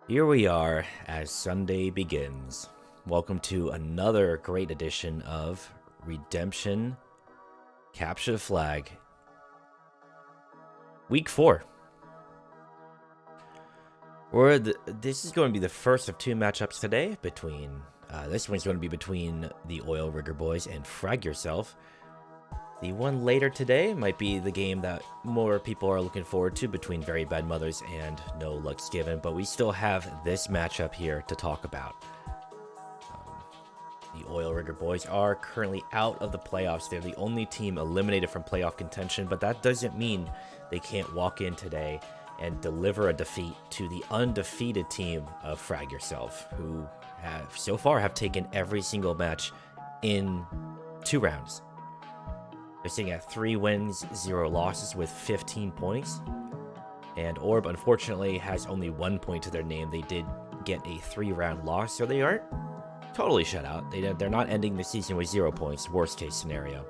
Here we are as Sunday begins. Welcome to another great edition of Redemption Capture the Flag. Week 4. This is going to be the first of two matchups today between... this one's going to be between the Oil Rigger Boys and Frag Urself. The one later today might be the game that more people are looking forward to between Very Bad Mothers and No Looks Given, but we still have this matchup here to talk about. The Oil Rigger Boys are currently out of the playoffs. They're the only team eliminated from playoff contention, but that doesn't mean they can't walk in today and deliver a defeat to the undefeated team of Frag Urself, who have so far have taken every single match in 2 rounds. They're sitting at 3 wins, 0 losses with 15 points. And ORB, unfortunately, has only 1 point to their name. They did get a 3-round loss, so they aren't totally shut out. They're not ending the season with 0 points, worst case scenario.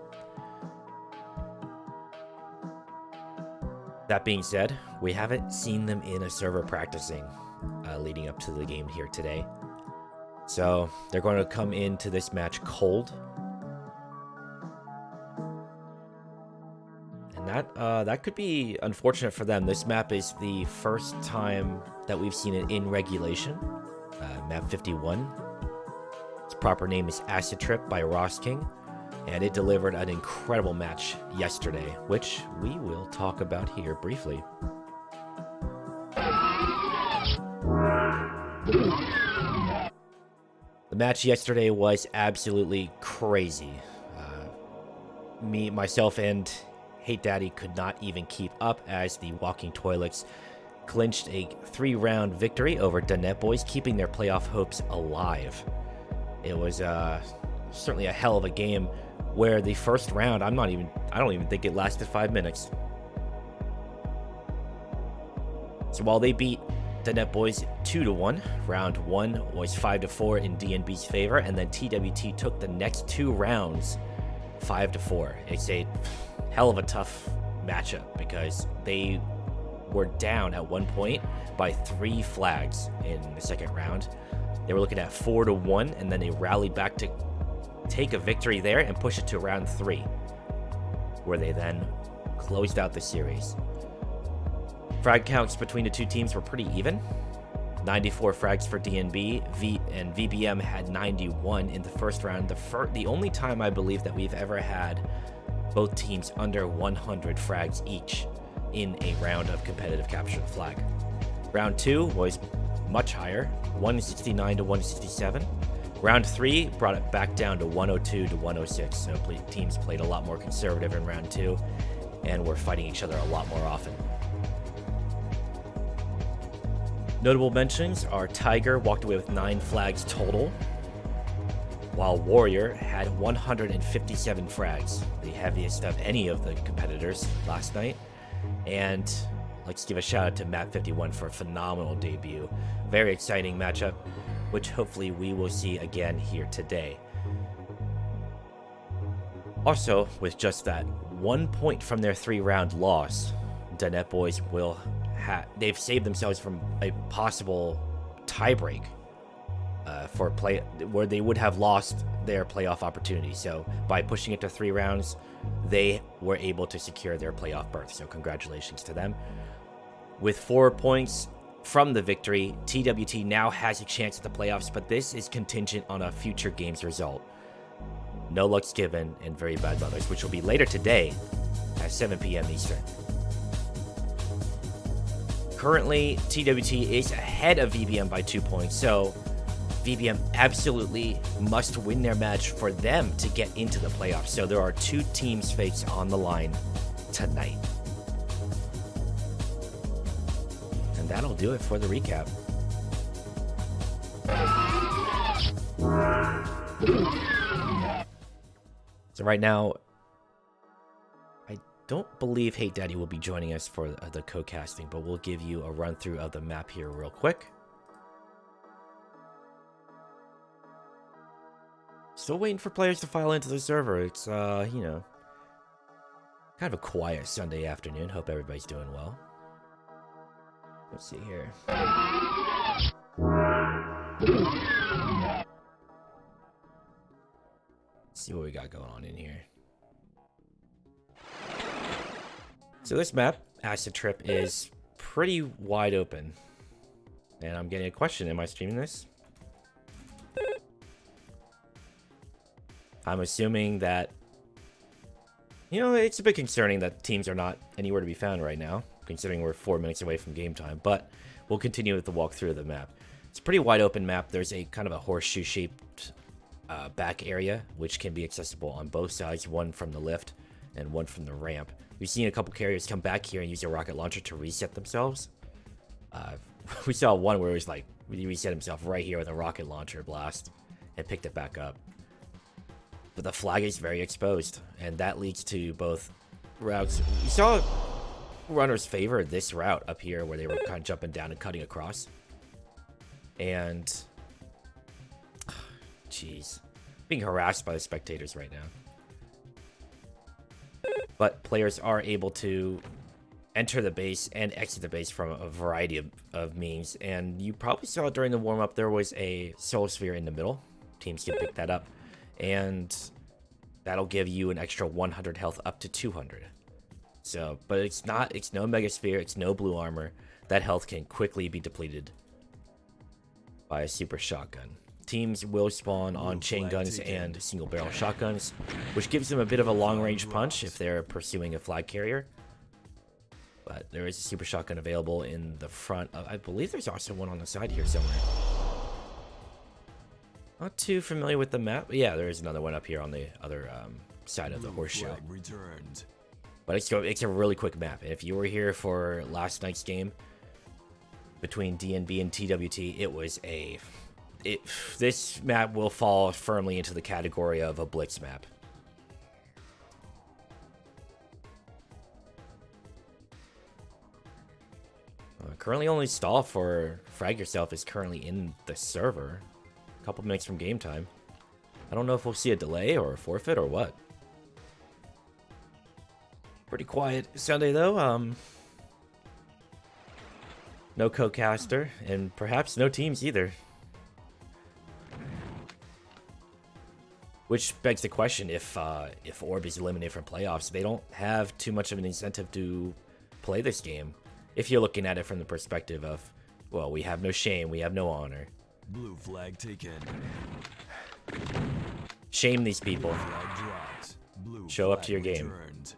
That being said, we haven't seen them in a server practicing leading up to the game here today. So they're going to come into this match cold. That could be unfortunate for them. This map is the first time that we've seen it in regulation. Map 51. Its proper name is Acid Trip by Ross King, and it delivered an incredible match yesterday, which we will talk about here briefly. The match yesterday was absolutely crazy. Myself, and Hate Daddy could not even keep up as the Walking Toilets clinched a 3-round victory over the Net Boys, keeping their playoff hopes alive. It was certainly a hell of a game where the first round, I don't even think it lasted 5 minutes. So while they beat the Net Boys 2-1, round 1 was 5-4 in DNB's favor, and then TWT took the next 2 rounds 5-4. It's a hell of a tough matchup because they were down at one point by 3 flags in the second round. They were looking at 4-1, and then they rallied back to take a victory there and push it to round 3, where they then closed out the series. Frag counts between the two teams were pretty even. 94 frags for DNB, and VBM had 91 in the first round. The only time I believe that we've ever had both teams under 100 frags each in a round of competitive capture the flag. Round 2 was much higher, 169 to 167. Round 3 brought it back down to 102 to 106. So teams played a lot more conservative in round 2 and were fighting each other a lot more often. Notable mentions are Tiger walked away with 9 flags total, while Warrior had 157 frags, the heaviest of any of the competitors last night. And let's give a shout out to Map 51 for a phenomenal debut. Very exciting matchup, which hopefully we will see again here today. Also, with just that 1 point from their 3-round loss, the Net Boys they've saved themselves from a possible tiebreak where they would have lost their playoff opportunity. So by pushing it to 3 rounds, they were able to secure their playoff berth. So congratulations to them. With 4 points from the victory, TWT now has a chance at the playoffs, but this is contingent on a future game's result. No Looks Given and Very Bad Mothers, which will be later today at 7 p.m. Eastern. Currently, TWT is ahead of VBM by 2 points, so VBM absolutely must win their match for them to get into the playoffs. So there are 2 teams' fates on the line tonight. And that'll do it for the recap. So right now, I don't believe Hate Daddy will be joining us for the co-casting, but we'll give you a run through of the map here real quick. Still waiting for players to file into the server. It's, kind of a quiet Sunday afternoon. Hope everybody's doing well. Let's see here. See what we got going on in here. So this map, Acid Trip, is pretty wide open. And I'm getting a question, am I streaming this? I'm assuming that, you know, it's a bit concerning that teams are not anywhere to be found right now, considering we're 4 minutes away from game time, but we'll continue with the walkthrough of the map. It's a pretty wide open map. There's a kind of a horseshoe-shaped back area, which can be accessible on both sides, one from the lift and one from the ramp. We've seen a couple carriers come back here and use a rocket launcher to reset themselves. We saw one where it was like, he reset himself right here with a rocket launcher blast and picked it back up. But the flag is very exposed, and that leads to both routes. We saw runners favor this route up here where they were kind of jumping down and cutting across. And jeez, being harassed by the spectators right now. But players are able to enter the base and exit the base from a variety of means. And you probably saw during the warm-up there was a soul sphere in the middle. Teams can pick that up. And that'll give you an extra 100 health up to 200. So, but it's no Megasphere, it's no blue armor. That health can quickly be depleted by a super shotgun. Teams will spawn on chain guns and single barrel shotguns, which gives them a bit of a long range punch if they're pursuing a flag carrier. But there is a super shotgun available in the front of, I believe there's also one on the side here somewhere. Not too familiar with the map, but yeah, there is another one up here on the other side of the horseshoe. But it's a really quick map. If you were here for last night's game between DNB and TWT, it was this map will fall firmly into the category of a blitz map. Currently only stall for Frag Yourself is currently in the server. A couple minutes from game time. I don't know if we'll see a delay or a forfeit or what. Pretty quiet Sunday though. No co-caster and perhaps no teams either. Which begs the question, if ORB is eliminated from playoffs, they don't have too much of an incentive to play this game. If you're looking at it from the perspective of, well, we have no shame, we have no honor. Blue flag taken. Shame these people. Blue Show up to your game. Returned.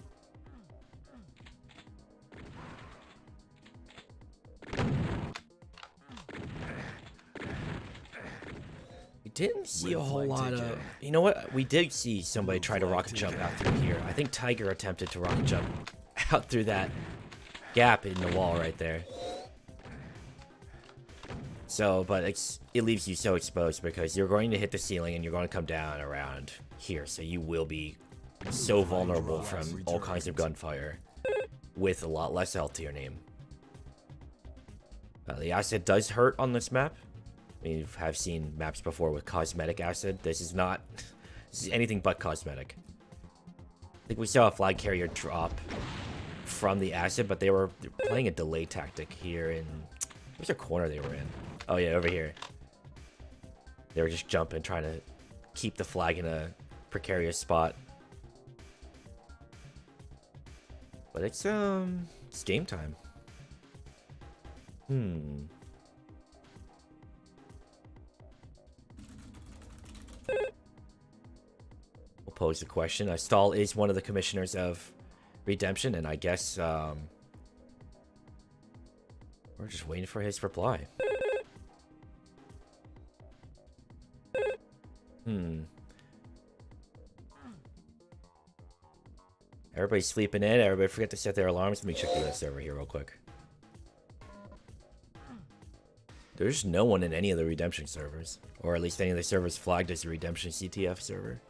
We didn't see a whole lot of... You know what? We did see somebody try to rocket jump out through here. I think Tiger attempted to rocket jump out through that gap in the wall right there. So, but it leaves you so exposed because you're going to hit the ceiling and you're going to come down around here. So you will be so vulnerable from all kinds of gunfire with a lot less health to your name. The acid does hurt on this map. We have seen maps before with cosmetic acid. This is anything but cosmetic. I think we saw a flag carrier drop from the acid, but they were playing a delay tactic here in... Where's the corner they were in? Oh yeah, over here. They were just jumping, trying to keep the flag in a precarious spot. But it's game time. We'll pose the question. Stahl is one of the commissioners of Redemption, and I guess we're just waiting for his reply. Everybody's sleeping in. Everybody forget to set their alarms. Let me check the list over here real quick. There's no one in any of the Redemption servers. Or at least any of the servers flagged as a Redemption CTF server.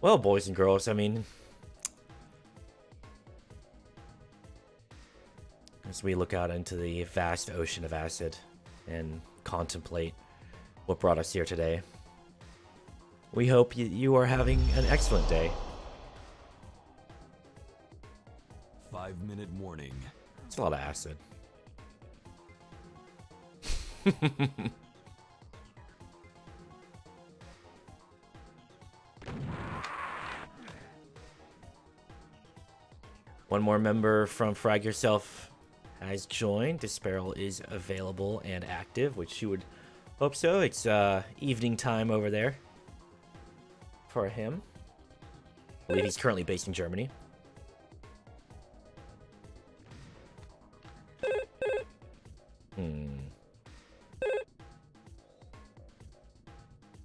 Well, boys and girls, I mean... As we look out into the vast ocean of acid and contemplate what brought us here today, we hope you are having an excellent day. 5-minute warning. It's a lot of acid. One more member from Frag Urself has joined. Disparel is available and active, which you would hope so. It's evening time over there for him. I believe he's currently based in Germany.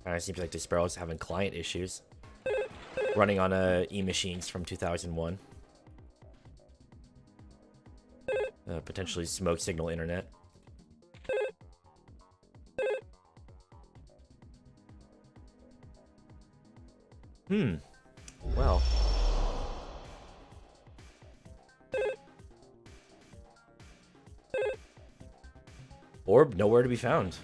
It seems like Disparel is having client issues. Running on e-machines from 2001. Potentially smoke signal internet. Well. Orb, nowhere to be found.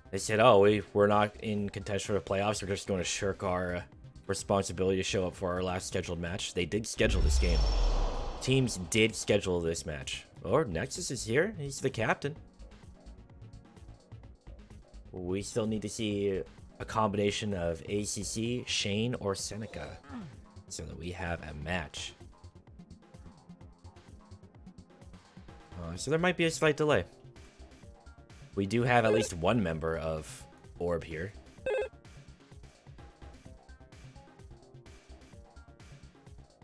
They said, oh, we're not in contention for the playoffs. We're just going to shirk our responsibility to show up for our last scheduled match. They did schedule this game. Teams did schedule this match. Or Nexus is here. He's the captain. We still need to see a combination of ACC, Shane, or Seneca so that we have a match. So there might be a slight delay. We do have at least one member of Orb here.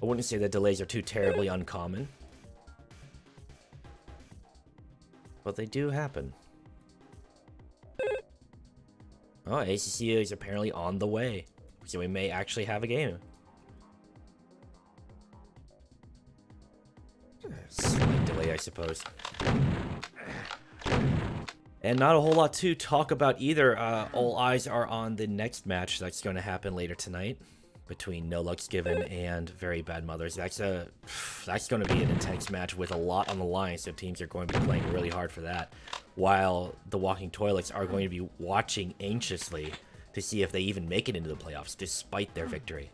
I wouldn't say that delays are too terribly uncommon. But they do happen. Oh, ACC is apparently on the way. So we may actually have a game. Slight delay, I suppose. And not a whole lot to talk about either. All eyes are on the next match that's going to happen later tonight between No Lux Given and Very Bad Mothers. That's going to be an intense match with a lot on the line, so teams are going to be playing really hard for that. While the Walking Toilets are going to be watching anxiously to see if they even make it into the playoffs despite their victory.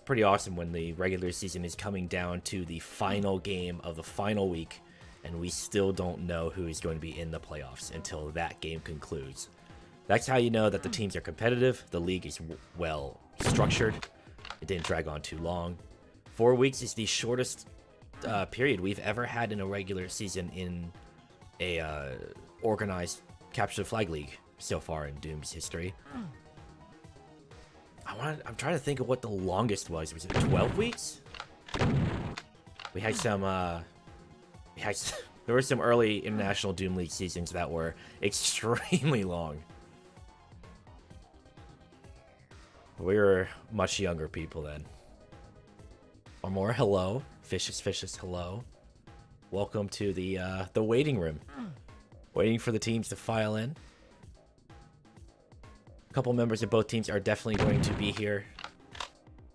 Pretty awesome when the regular season is coming down to the final game of the final week and we still don't know who is going to be in the playoffs until that game concludes. That's how you know that the teams are competitive, the league is well structured, it didn't drag on too long. 4 weeks is the shortest period we've ever had in a regular season in a organized Capture the Flag League so far in Doom's history. I'm trying to think of what the longest was. Was it 12 weeks? We had some, there were some early International Doom League seasons that were extremely long. We were much younger people then. Or more, hello. Fishes, hello. Welcome to the waiting room. Waiting for the teams to file in. A couple members of both teams are definitely going to be here.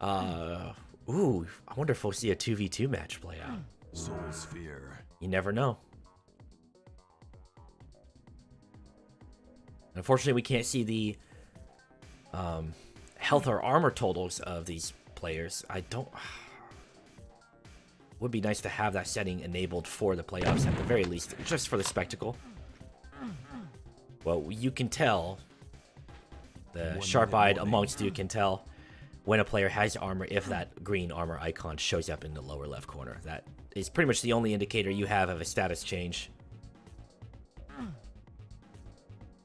Ooh, I wonder if we'll see a 2v2 match play out. Soul Sphere. You never know. Unfortunately, we can't see the health or armor totals of these players. Would be nice to have that setting enabled for the playoffs at the very least, just for the spectacle. Well, you can tell, the sharp-eyed amongst you can tell when a player has armor if that green armor icon shows up in the lower left corner. That is pretty much the only indicator you have of a status change.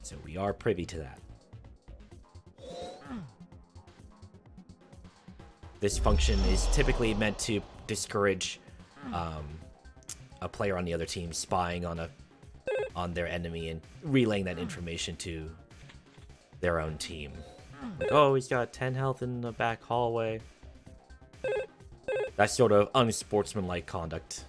So we are privy to that. This function is typically meant to discourage a player on the other team spying on their enemy and relaying that information to their own team. Like, oh, he's got 10 health in the back hallway. That sort of unsportsmanlike conduct.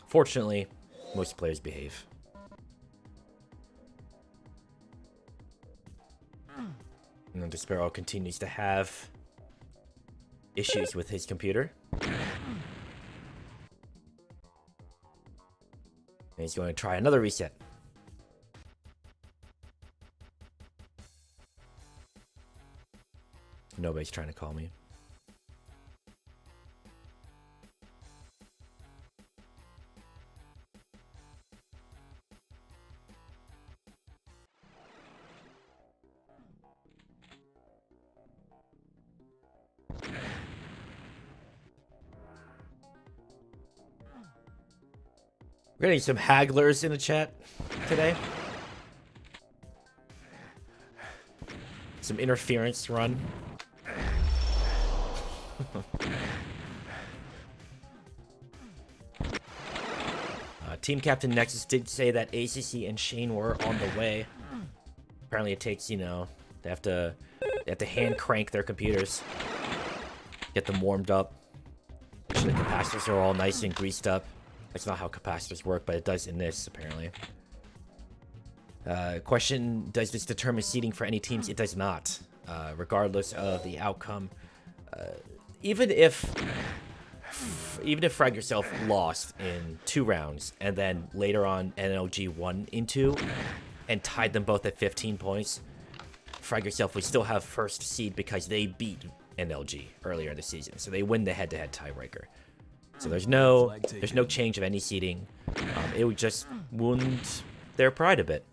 Fortunately, most players behave. And then Despero continues to have issues with his computer. And he's going to try another reset. Nobody's trying to call me. We're getting some hagglers in the chat today. Some interference run. Team Captain Nexus did say that ACC and Shane were on the way. Apparently it takes, you know, they have to hand crank their computers. Get them warmed up. Make sure the capacitors are all nice and greased up. That's not how capacitors work, but it does in this, apparently. Question, does this determine seeding for any teams? It does not. Regardless of the outcome. Even if Frag Urself lost in 2 rounds, and then later on NLG won in 2, and tied them both at 15 points, Frag Urself would still have first seed because they beat NLG earlier in the season. So they win the head-to-head tiebreaker. So there's no change of any seeding. It would just wound their pride a bit.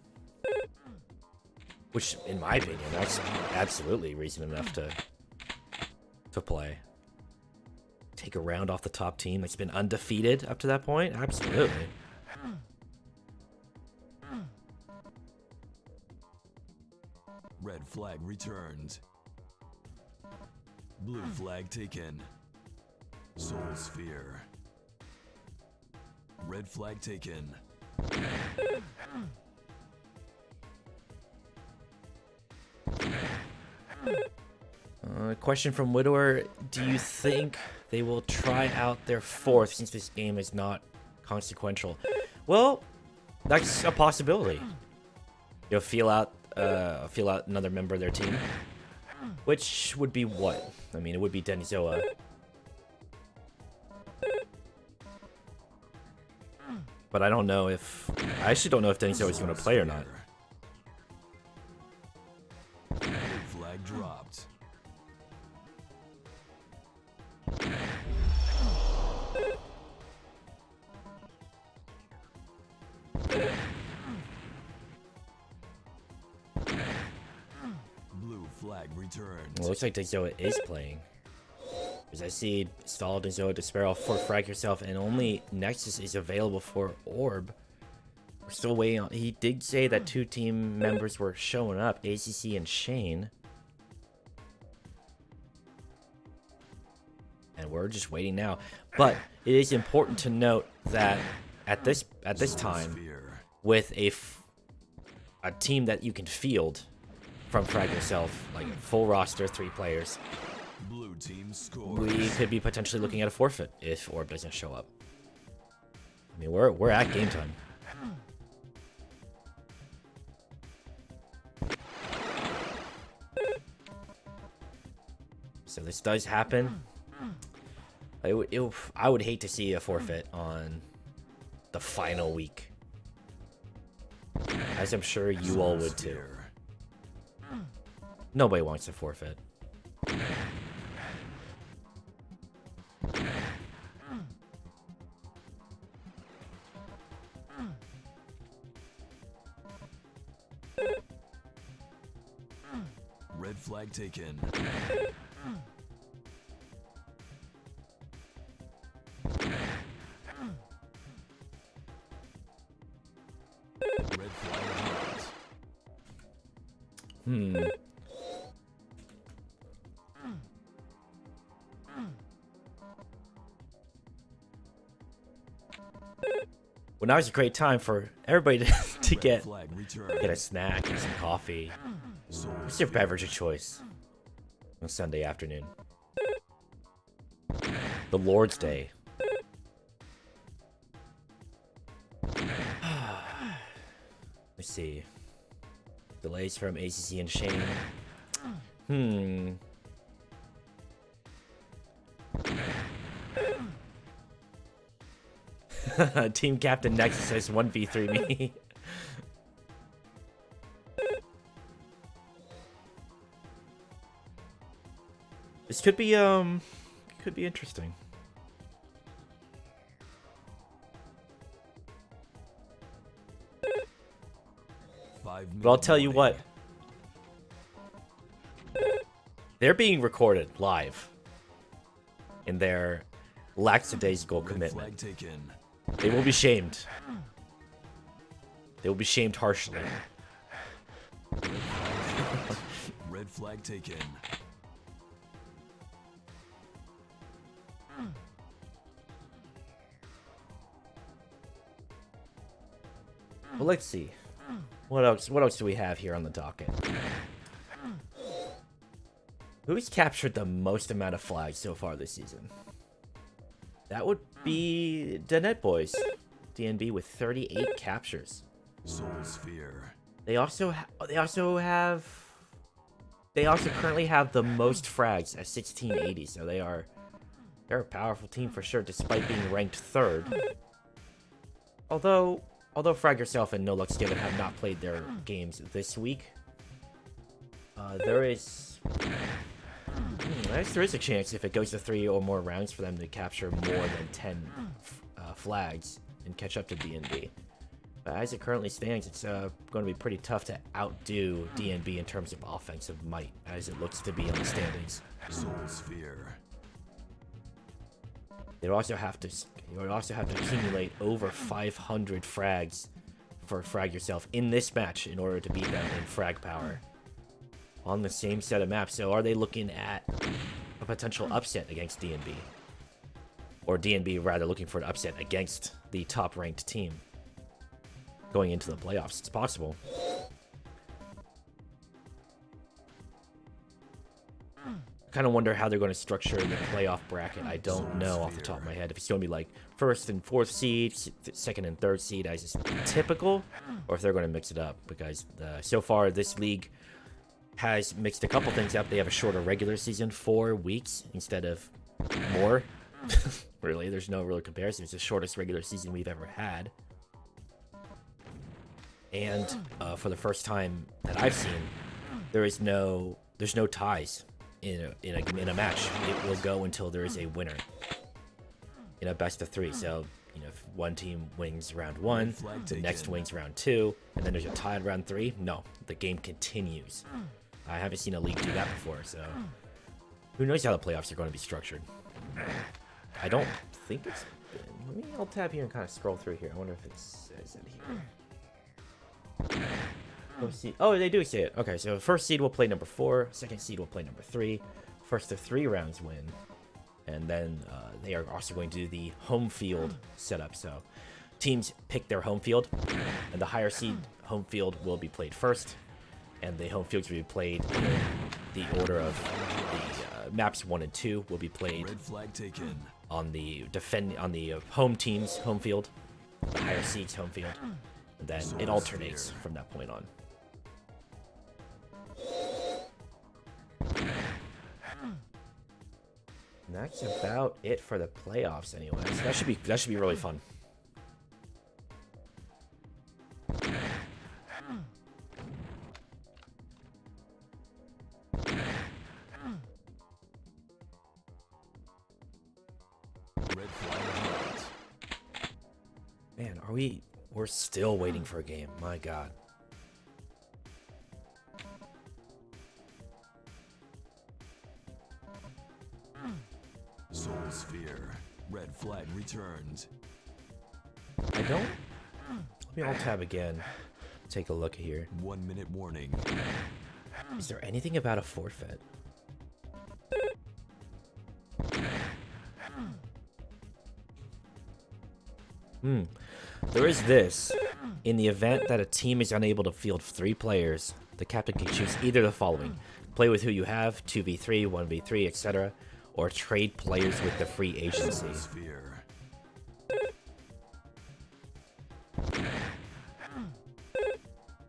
Which, in my opinion, that's absolutely reason enough to play. Take a round off the top team that's been undefeated up to that point? Absolutely. Red flag returned. Blue flag taken. Soul Sphere. Red flag taken. Question from Widower. Do you think they will try out their 4th since this game is not consequential? Well, that's a possibility. You'll feel out another member of their team. Which would be what? I mean, it would be Denizoa. But I don't know if... I actually don't know if Denizoa is going to play or not. Flag dropped. Blue flag returned. Well, it looks like Denizoa is playing. Because I see Stalled Denizoa Despero for Frag Urself, and only Nexus is available for Orb. We're still waiting on... He did say that 2 team members were showing up, ACC and Shane. And we're just waiting now. But it is important to note that at this time, with a team that you can field from Frag Urself, like full roster, 3 players, Blue team scores. we could be potentially looking at a forfeit if Orb doesn't show up. I mean, we're at game time. So this does happen. I would hate to see a forfeit on the final week, as I'm sure you all would too. Nobody wants to forfeit. Red flag taken. Red flag dropped. Well, now's a great time for everybody to get Flag returned. a snack and some coffee. What's your beverage of choice on Sunday afternoon? The Lord's Day. Let's see. Delays from ACC and Shane. Team Captain Nexus says 1v3 me. This could be interesting. But I'll tell you what. They're being recorded live in their lackadaisical commitment. They will be shamed. They will be shamed harshly. Red flag taken. Well, let's see. What else do we have here on the docket? Who's captured the most amount of flags so far this season? That would be the Net Boys. DNB with 38 captures. Soul Sphere. They also currently have the most frags at 1680. So they're a powerful team for sure, despite being ranked third. Although Frag, Urself, and No Luck's Given have not played their games this week, there is a chance if it goes to 3 or more rounds for them to capture more than 10 flags and catch up to DNB. But as it currently stands, it's going to be pretty tough to outdo DNB in terms of offensive might, as it looks to be on the standings. Soul Sphere. They would also have to accumulate over 500 frags for Frag Yourself in this match in order to beat them in frag power on the same set of maps. So are they looking at a potential upset against DNB? Or DNB rather looking for an upset against the top-ranked team going into the playoffs? It's possible. Kind of wonder how they're going to structure the playoff bracket. I don't know off the top of my head if it's going to be like first and fourth seed, second and third seed as is typical, or if they're going to mix it up. Because so far this league has mixed a couple things up. They have a shorter regular season, 4 weeks instead of more. Really, there's no real comparison. It's the shortest regular season we've ever had. And for the first time that I've seen, there's no ties in a match. It will go until there is a winner in a best of 3. So, you know, if one team wins round 1, the next wins round 2, and then there's a tie at round 3. No, the game continues. I haven't seen a league do that before, so who knows how the playoffs are going to be structured. I don't think it's been. I'll tab here and kind of scroll through here. I wonder if it says it here. Oh, they do say it. Okay, so first seed will play number 4, second seed will play number 3. First of 3 rounds win. And then they are also going to do the home field setup. So teams pick their home field, and the higher seed home field will be played first. And the home fields will be played in the order of the maps 1 and 2 will be played on the home team's home field, the higher seed's home field. And then it alternates from that point on. And that's about it for the playoffs, anyways. That should be really fun. Man, we're still waiting for a game. My God. Soul Sphere. Red flag returned. I'll tab again. Take a look here. 1 minute warning. Is there anything about a forfeit? There is this. In the event that a team is unable to field 3 players, the captain can choose either the following: play with who you have, 2v3, 1v3, etc., or trade players with the free agency.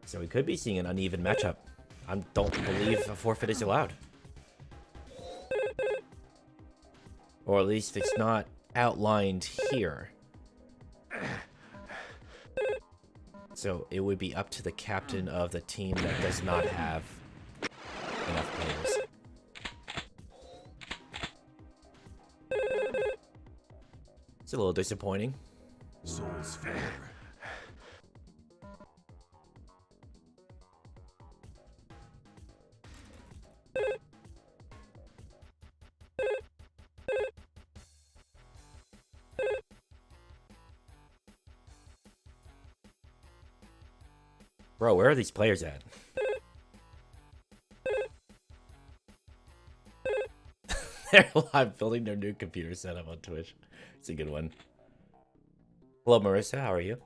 So we could be seeing an uneven matchup. I don't believe a forfeit is allowed. Or at least it's not outlined here. So it would be up to the captain of the team that does not have enough players. It's a little disappointing. Soul Sphere. Bro, where are these players at? They're live building their new computer setup on Twitch. It's a good one. Hello, Marissa. How are you?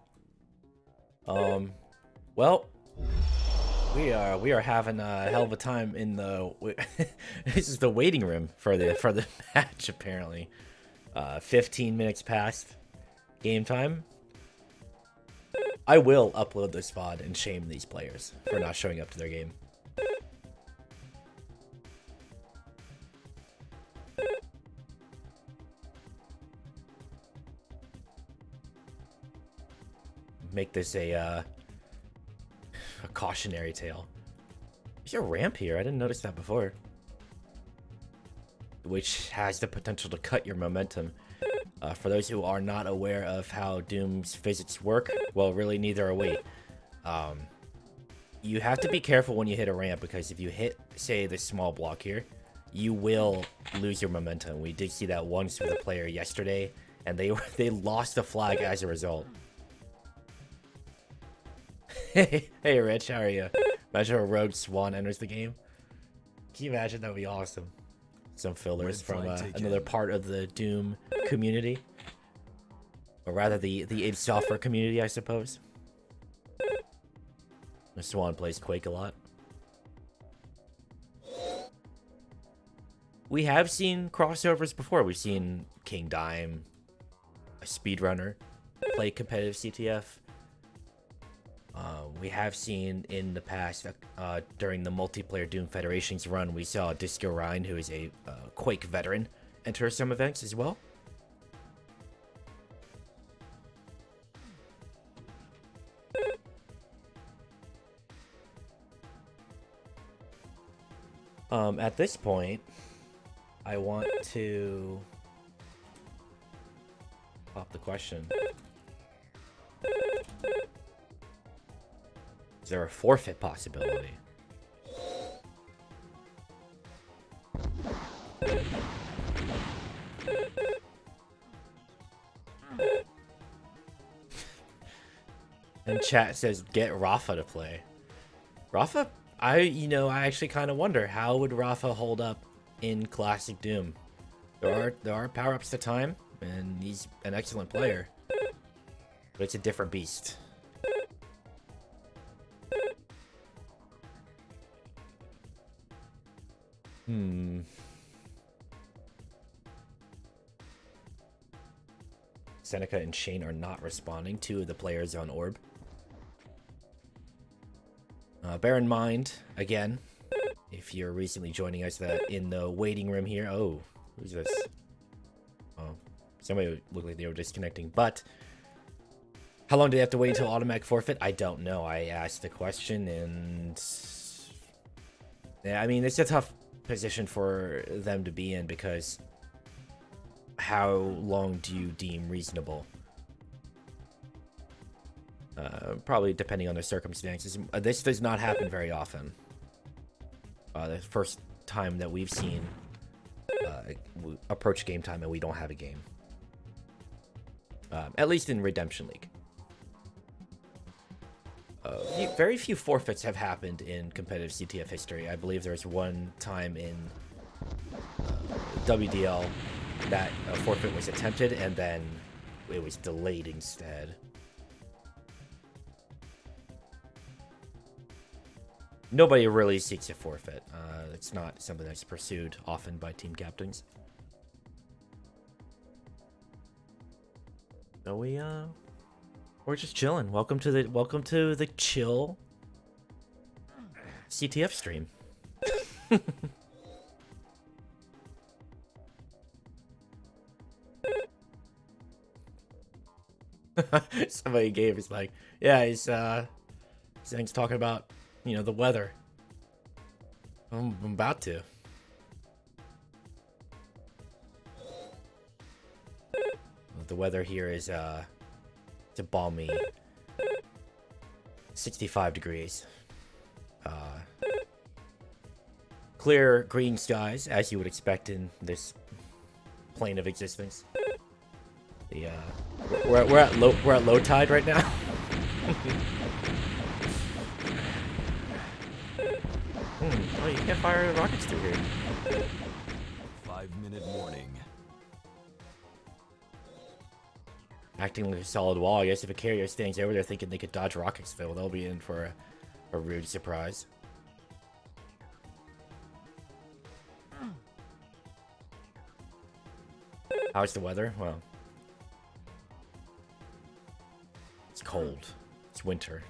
Well, we are having a hell of a time in the. This is the waiting room for the match. Apparently, 15 minutes past game time. I will upload this VOD and shame these players for not showing up to their game. Make this a cautionary tale. There's a ramp here. I didn't notice that before. Which has the potential to cut your momentum. For those who are not aware of how Doom's physics work, well, really neither are we. You have to be careful when you hit a ramp, because if you hit, say, this small block here, you will lose your momentum. We did see that once with a player yesterday, and they lost the flag as a result. Hey, Rich, how are you? Imagine a rogue swan enters the game. Can you imagine? That would be awesome. Some fillers from another part of the Doom community. Or rather, the id Software community, I suppose. The Swan plays Quake a lot. We have seen crossovers before. We've seen King Dime, a speedrunner, play competitive CTF. We have seen in the past, during the multiplayer Doom Federations run, we saw Disco Ryan, who is a Quake veteran, enter some events as well. At this point, I want to pop the question. Is there a forfeit possibility? And chat says get Rafa to play. Rafa, I actually kind of wonder, how would Rafa hold up in Classic Doom? There are power-ups to time, and he's an excellent player. But it's a different beast. Seneca and Shane are not responding to the players on Orb. Bear in mind, again, if you're recently joining us, that in the waiting room here... Oh, who's this? Oh, somebody looked like they were disconnecting. But how long do they have to wait until automatic forfeit? I don't know. I asked the question, and... yeah, I mean, it's a tough position for them to be in, because how long do you deem reasonable? Probably depending on the circumstances. This does not happen very often. The first time that we've seen approach game time and we don't have a game. At least in Redemption League. Very few forfeits have happened in competitive CTF history. I believe there's one time in WDL that a forfeit was attempted and then it was delayed instead. Nobody really seeks a forfeit. It's not something that's pursued often by team captains. So we're just chilling. Welcome to the chill CTF stream. Somebody gave is like, yeah, he's talking about, the weather. I'm about to. The The weather here is it's a balmy 65 degrees. Clear green skies, as you would expect in this plane of existence. The we're at low tide right now. Oh, you can't fire rockets through here. 5-minute warning. Acting like a solid wall. I guess if a carrier stands over there thinking they could dodge rockets, they'll be in for a rude surprise. How's the weather? Well, it's cold. It's winter.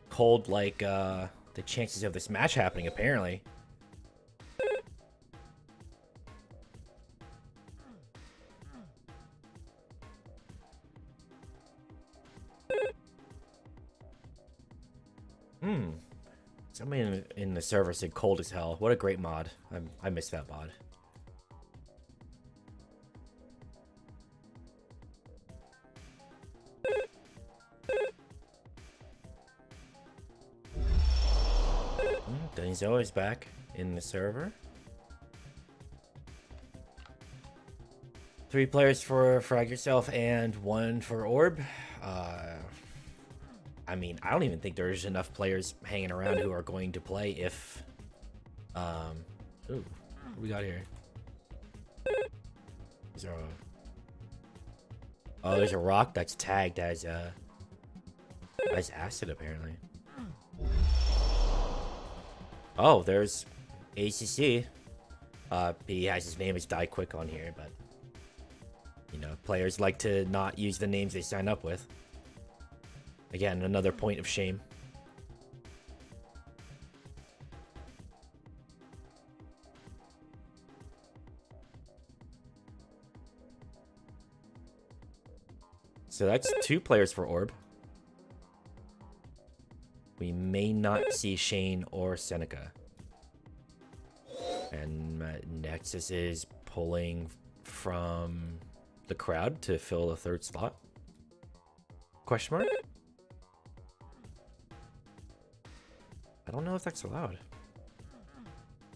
Cold like the chances of this match happening, apparently. Somebody in the server said cold as hell. What a great mod. I miss that mod. Denzo is back in the server. 3 players for Frag Urself and 1 for Orb. I mean, I don't even think there's enough players hanging around who are going to play if... Ooh, what do we got here? Is there a... Oh, there's a rock that's tagged as acid, apparently. Oh, there's ACC. He has his name as Die Quick on here, but... You know, players like to not use the names they sign up with. Again, another point of shame. So that's 2 players for Orb. We may not see Shane or Seneca. And Nexus is pulling from the crowd to fill the 3rd slot. Question mark? I don't know if that's allowed.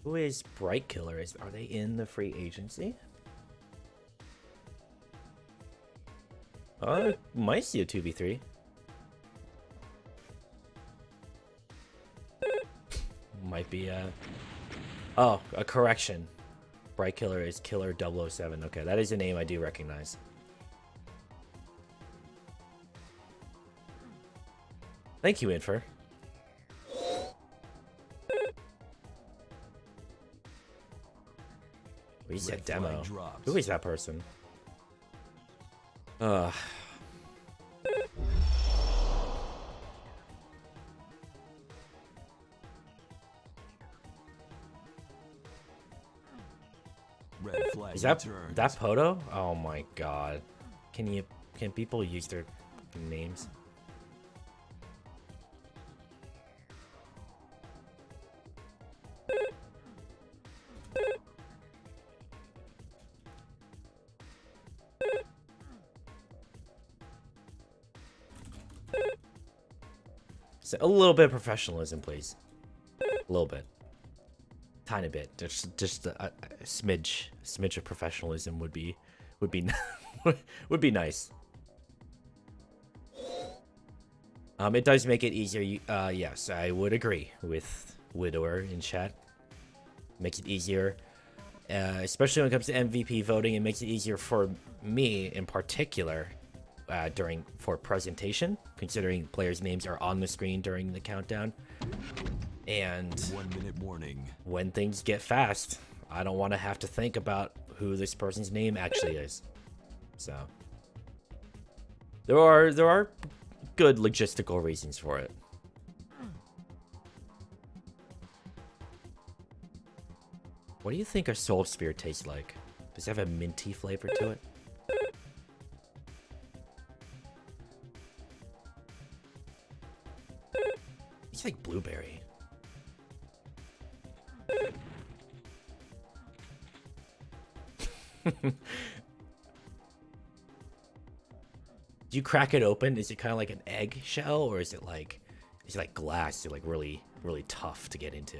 Who is Bright Killer? Are they in the free agency? Might see a 2v3. Might be a... Oh, a correction. Bright Killer is Killer 007. Okay, that is a name I do recognize. Thank you, Infer. He said demo. Who is that person? Red flag Is that returned. Poto? Oh my god. Can people use their names? So a little bit of professionalism, please. A little bit. Tiny bit. Just a smidge of professionalism would be would be nice. It does make it easier. Yes, I would agree with Widower in chat. Makes it easier, especially when it comes to MVP voting. It makes it easier for me in particular for presentation, considering players' names are on the screen during the countdown. And 1-minute warning. when things get fast, I don't want to have to think about who this person's name actually is. So there are good logistical reasons for it. What do you think a Soul Sphere tastes like? Does it have a minty flavor to it? It's like blueberry. Do you crack it open? Is it kind of like an egg shell, or is it like glass? Is it like really, really tough to get into?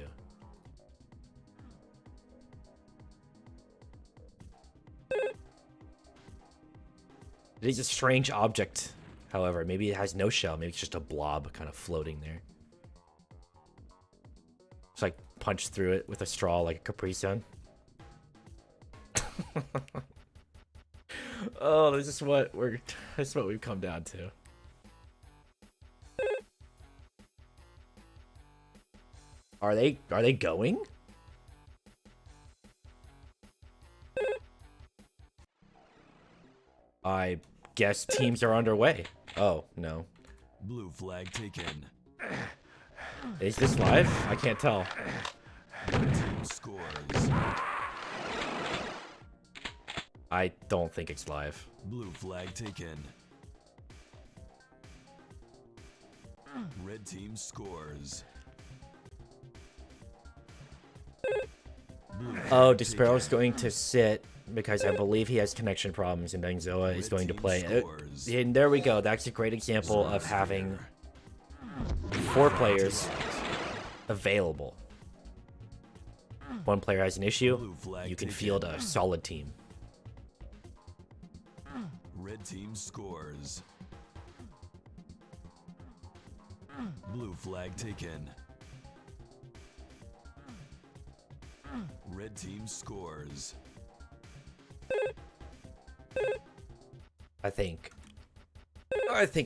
It is a strange object, however. Maybe it has no shell. Maybe it's just a blob kind of floating there. It's like punch through it with a straw like a Capri Sun. Oh, this is what we've come down to. Are they going? I guess teams are underway. Oh, no. Blue flag taken. Is this live? I can't tell. Red team scores. I don't think it's live. Blue flag taken. Red team scores. Oh, Despero's going to sit because I believe he has connection problems, and Xenaero is going to play. And there we go. That's a great example of having 4 players available. One player has an issue, you can field a solid team. Red team scores. Blue flag taken. Red team scores. I think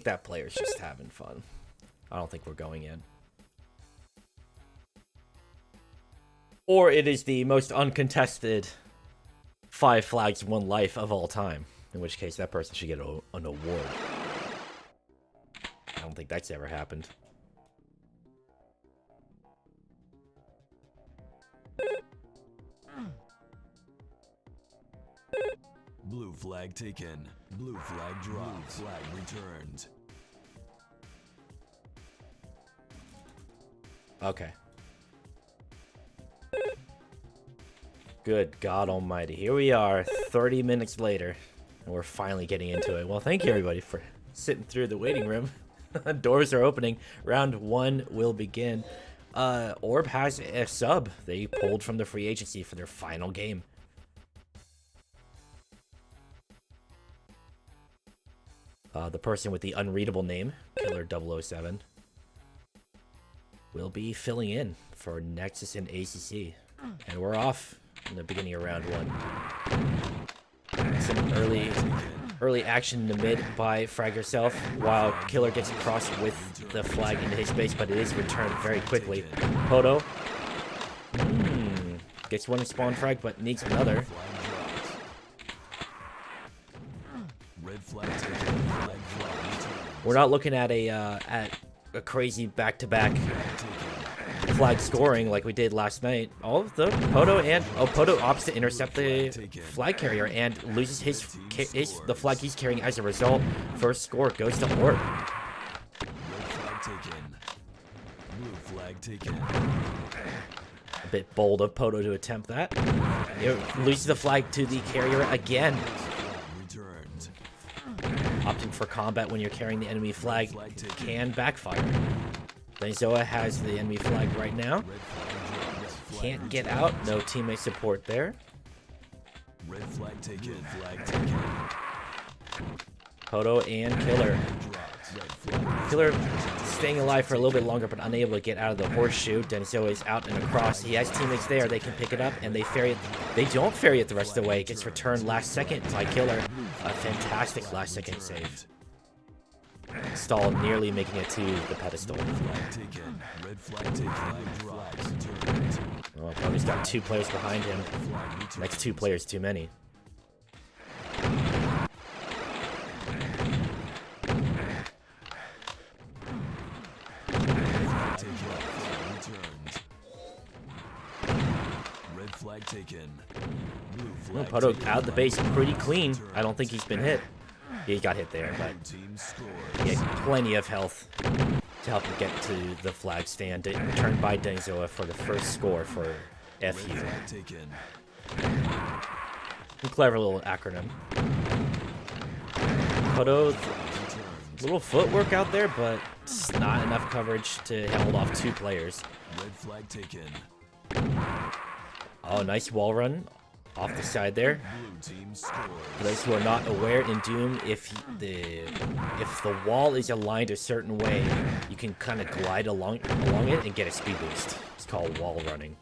that player's just having fun. I don't think we're going in. Or it is the most uncontested 5 flags, 1 life of all time. In which case, that person should get an award. I don't think that's ever happened. Blue flag taken. Blue flag dropped. Blue flag returned. Okay. Good God Almighty. Here we are, 30 minutes later, and we're finally getting into it. Well, thank you everybody for sitting through the waiting room. Doors are opening. Round 1 will begin. Orb has a sub. They pulled from the free agency for their final game. The person with the unreadable name, Killer 007, will be filling in for Nexus and ACC. And we're off in the beginning of round 1. Some early action in the mid by Frag Urself, while Killer gets across with the flag into his base, but it is returned very quickly. Poto gets one spawn frag, but needs another. We're not looking at a crazy back-to-back flag scoring like we did last night. All of the Poto opts to intercept the flag carrier and loses the flag he's carrying as a result. First score goes to Orb. A bit bold of Poto to attempt that. It loses the flag to the carrier again. Opting for combat when you're carrying the enemy flag can backfire. Xenaero has the enemy flag right now. Can't get out. No teammate support there. Red flag taken. Poto and Killer. Killer staying alive for a little bit longer, but unable to get out of the horseshoe. Xenaero is out and across. He has teammates there. They can pick it up, and they ferry it. They don't ferry it the rest of the way. It gets returned last second by Killer. A fantastic last second save. Stall nearly making it to the pedestal. Oh, Poto's got 2 players behind him. Next 2 players too many. Poto out of the base pretty clean. I don't think he's been hit. He got hit there, but he had plenty of health to help him get to the flag stand. Turned by Xenaero for the first score for FU. Clever little acronym. Poto, little footwork out there, but it's not enough coverage to hold off 2 players. Red flag taken. Oh, nice wall run off the side there. Blue team scores. For those who are not aware, in Doom, if the wall is aligned a certain way, you can kind of glide along it and get a speed boost. It's called wall running.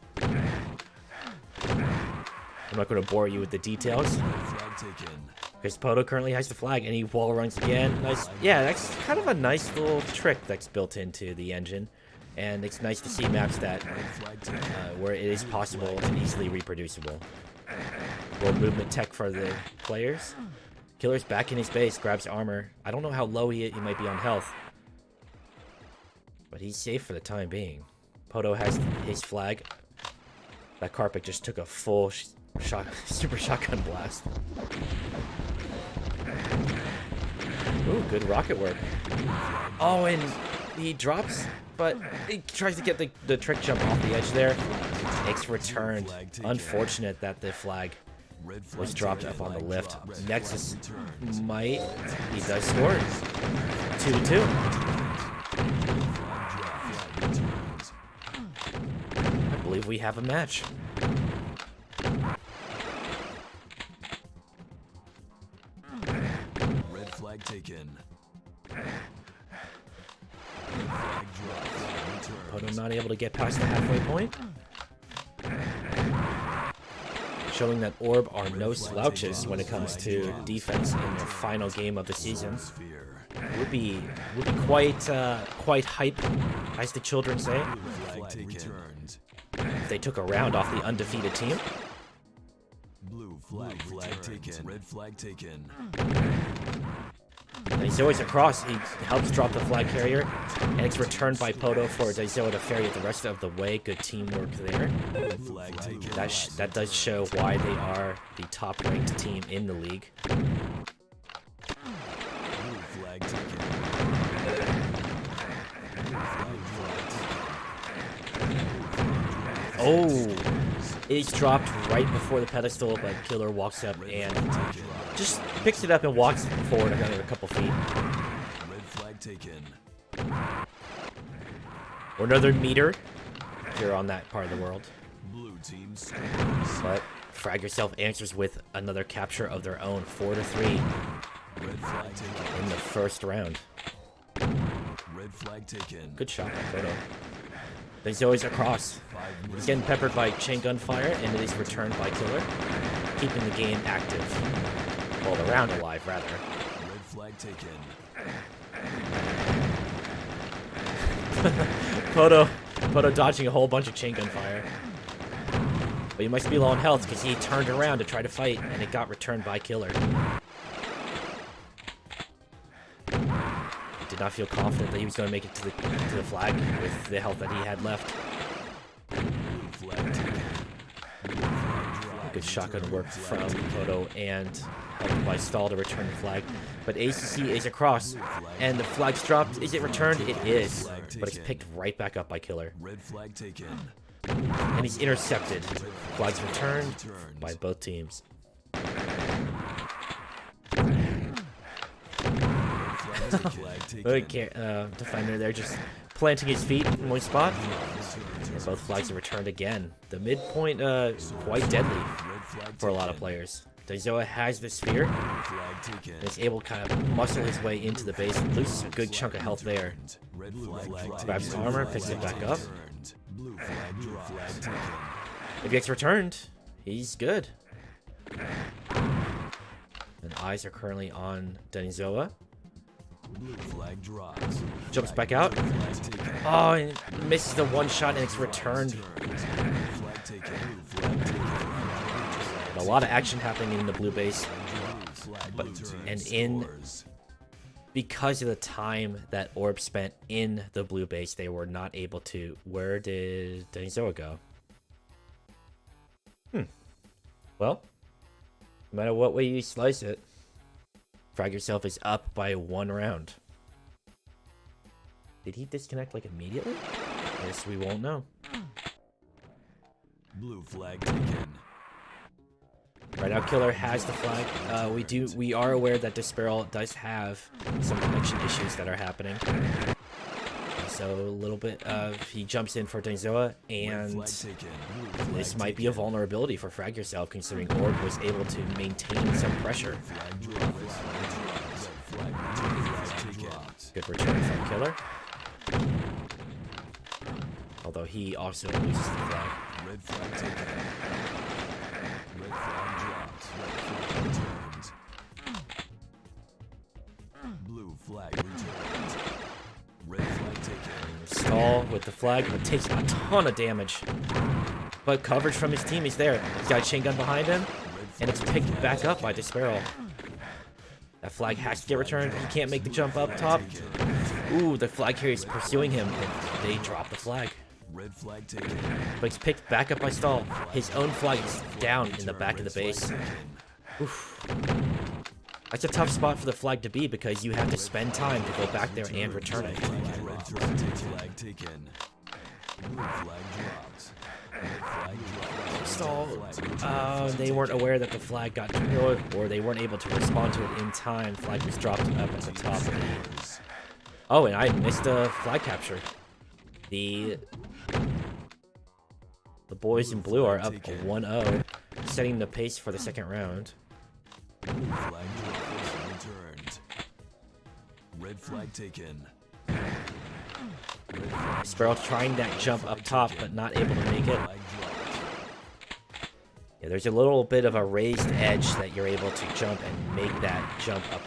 I'm not going to bore you with the details. Flag taken. Because Poto currently has the flag, and he wall runs again. Nice. Yeah, that's kind of a nice little trick that's built into the engine. And it's nice to see maps that where it is possible and easily reproducible. Little movement tech for the players. Killer's back in his base, grabs armor. I don't know how low he might be on health. But he's safe for the time being. Poto has his flag. That carpet just took a full super shotgun blast. Ooh, good rocket work. Oh, and he drops, but he tries to get the trick jump off the edge there. X returned. Unfortunate that the flag was dropped up on the lift. Nexus might. He does score. 2-2. I believe we have a match. Red flag taken. Poto not able to get past the halfway point. Showing that Orb are no slouches when it comes to defense in their final game of the season. Would be quite hype, as the children say, if they took a round off the undefeated team. Blue flag taken. Red flag taken. Daizoa's across. He helps drop the flag carrier, and it's returned by Poto for Daizoa to ferry it the rest of the way. Good teamwork there. That does show why they are the top-ranked team in the league. Oh, it's dropped right before the pedestal, but Killer walks up and just picks it up and walks forward another couple feet. Red flag taken. Or another meter if you're on that part of the world. Blue team scores. But Frag Yourself answers with another capture of their own, 4-3 Red flag taken. in the first round. Red flag taken. Good shot by Poto. Daizoa's across. He's getting peppered by chain gun fire, and it is returned by Killer, keeping the game active. Well, the round alive, rather. Red flag taken. Poto dodging a whole bunch of chain gun fire. But he must be low on health because he turned around to try to fight, and it got returned by Killer. He did not feel confident that he was going to make it to the flag with the health that he had left. Good shotgun work from Poto and helped by Stall to return the flag. But ACC is across, and the flag's dropped. Is it returned? It is, but it's picked right back up by Killer. Red flag taken. And he's intercepted. Flag's returned by both teams. Defender there just planting his feet in one spot. And both flags are returned again. The midpoint, quite deadly for a lot of players. Daizoa has the sphere and is able to kind of muscle his way into the base and loses a good chunk of health there. Grabs armor, picks it back up. If he gets returned, he's good. And eyes are currently on Daizoa. Jumps back out. Oh, and misses the one shot, and it's returned. A lot of action happening in the blue base, because of the time that Orb spent in the blue base, they were not able to. Where did Daizoa go? Well, no matter what way you slice it, Frag Yourself is up by 1 round. Did he disconnect like immediately? Yes, we won't know. Blue flag taken. Right now, Killer has the flag. We are aware that Disparel does have some connection issues that are happening. So a little bit of he jumps in for Denzoa, and this might be a vulnerability for Frag Yourself, considering Orb was able to maintain some pressure. Good return from Killer. Although he also loses the flag. Red flag taken. Red flag drops. Red flag returns. Blue flag returns. Red flag taken. Stall with the flag, but takes a ton of damage. But coverage from his team is there. He's got a chain gun behind him, and it's picked back up by Disparel. That flag has to get returned. He can't make the jump up top. Ooh, the flag carrier is pursuing him, and they drop the flag. Red flag taken. But he's picked back up by Stall. His own flag is down in the back of the base. Oof. That's a tough spot for the flag to be because you have to spend time to go back there and return it. Red flag taken. Blue flag drops. Red flag drops. Stall. They weren't aware that the flag got destroyed, or they weren't able to respond to it in time. Flag was dropped up at the top. Oh, and I missed a flag capture. The boys in blue are up 1-0, setting the pace for the second round. Blue flag returned. Red flag taken. Sparrow trying that jump up top, but not able to make it. Yeah, there's a little bit of a raised edge that you're able to jump and make that jump up,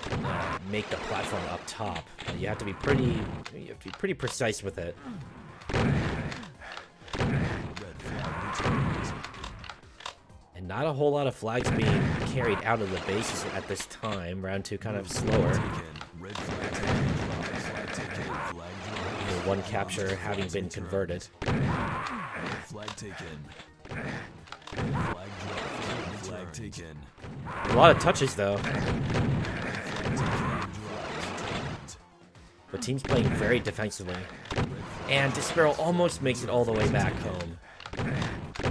make the platform up top. You have to be pretty precise with it. And not a whole lot of flags being carried out of the bases at this time. Round 2 kind of slower. One capture having been converted. A lot of touches though. The team's playing very defensively. And Disparel almost makes it all the way back home.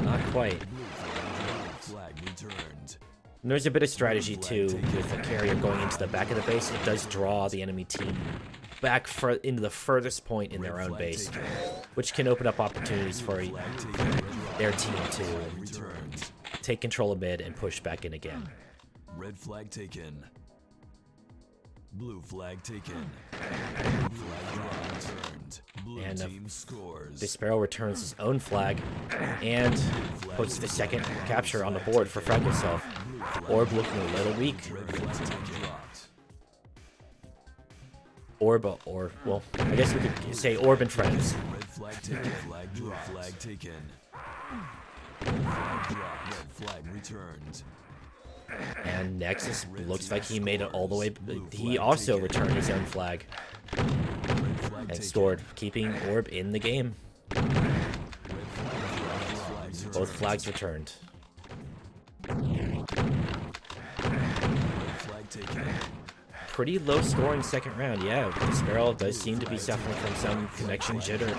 Not quite. And there's a bit of strategy too with the carrier going into the back of the base. It does draw the enemy team back into the furthest point in their own base, which can open up opportunities for their team to take control of mid and push back in again. Red flag taken. Blue flag taken. Flag returned. Blue And team scores. Disparel returns his own flag and puts the second capture on the board for Frag Yourself. Orb looking a little weak. Orb, or well, I guess we could say Orb and friends. Red flag taken. Flag taken. Flag dropped. Red flag returned. And Nexus looks like he made it all the way. He also returned his own flag and scored, keeping Orb in the game. Both flags returned. Pretty low scoring second round. Yeah, Disparel does seem to be suffering from some connection jitter.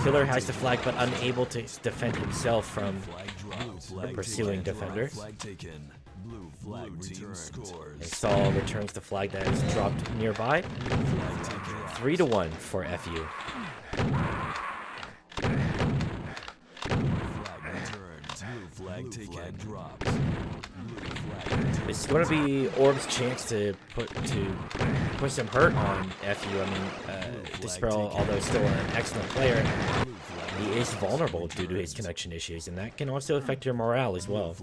Killer has the flag, but unable to defend himself from the pursuing defender. And Saul returns the flag that is dropped nearby. 3-1 for FU. This is going to be Orb's chance to put some hurt on FU. I mean, Disparel, although still an excellent player, he is vulnerable due to his connection issues, and that can also affect your morale as well.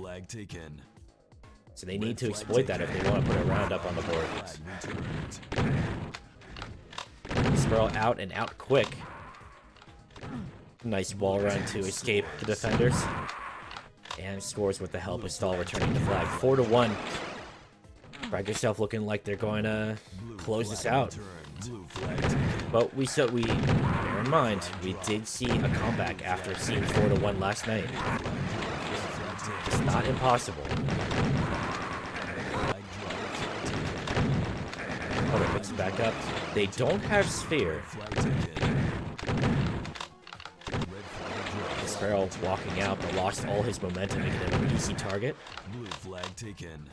So they need to exploit that if they want to put a round up on the board. Disparel out and out quick. Nice wall run to escape the defenders. And scores with the help of Stall returning the flag. 4-1. Frag Yourself looking like they're going to close this out. But we bear in mind, we did see a comeback after seeing 4-1 last night. It's not impossible. Oh, they mix it back up. They don't have Sphere. Sparrow walking out, but lost all his momentum, making him an easy target. Blue flag taken.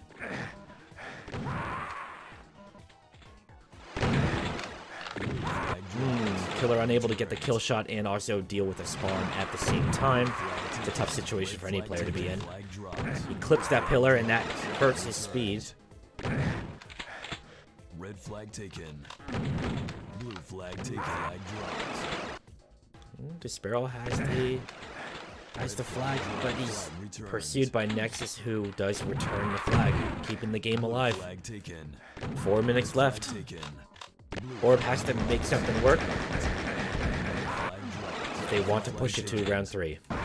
Killer unable to get the kill shot and also deal with a spawn at the same time. It's a tough situation for any player to be in. He clips that pillar and that hurts his speed. Red flag taken. Blue flag taken. Flag dropped. Desparrow has the flag, but he's pursued by Nexus, who does return the flag, keeping the game alive. Flag taken. 4 minutes left. Taken. Orb has to make something work Flag dropped. if they want to push it to round 3. Red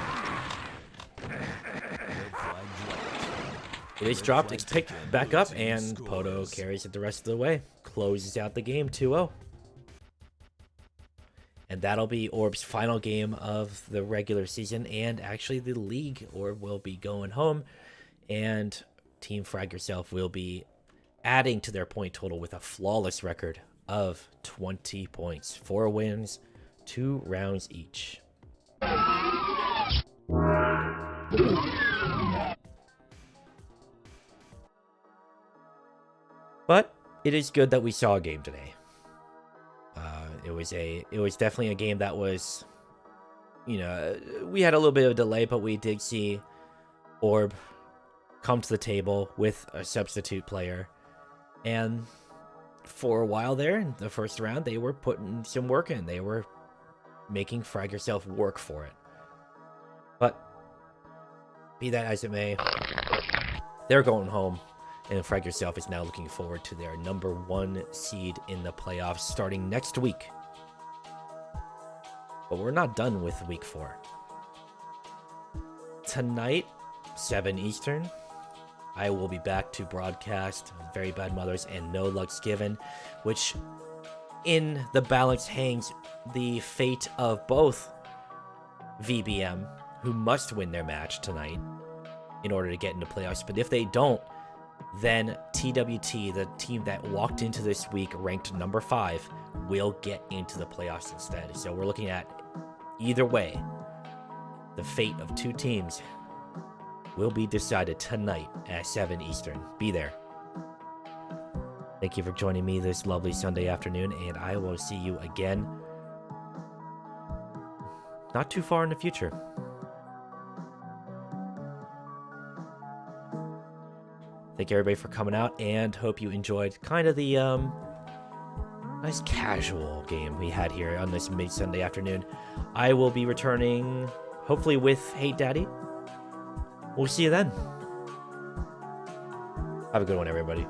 flag dropped. It is dropped, it's picked back up, and Poto carries it the rest of the way. Closes out the game 2-0. And that'll be Orb's final game of the regular season, and actually the league. Orb will be going home, and Team Frag Urself will be adding to their point total with a flawless record of 20 points. 4 wins, 2 rounds each. But it is good that we saw a game today. It was definitely a game that was, you know, we had a little bit of a delay, but we did see Orb come to the table with a substitute player. And for a while there, in the first round, they were putting some work in. They were making Frag Urself work for it. But be that as it may, they're going home. And Frag Urself is now looking forward to their #1 seed in the playoffs starting next week. But we're not done with week 4. Tonight, 7 Eastern, I will be back to broadcast Very Bad Mothers and No Luck's Given, which in the balance hangs the fate of both VBM, who must win their match tonight in order to get into playoffs. But if they don't, then TWT, the team that walked into this week ranked number 5, will get into the playoffs instead. So we're looking at, either way, the fate of 2 teams will be decided tonight at 7 Eastern. Be there. Thank you for joining me this lovely Sunday afternoon, and I will see you again not too far in the future. Thank you everybody for coming out, and hope you enjoyed kind of the nice casual game we had here on this mid-Sunday afternoon. I will be returning, hopefully with Hate Daddy. We'll see you then. Have a good one, everybody.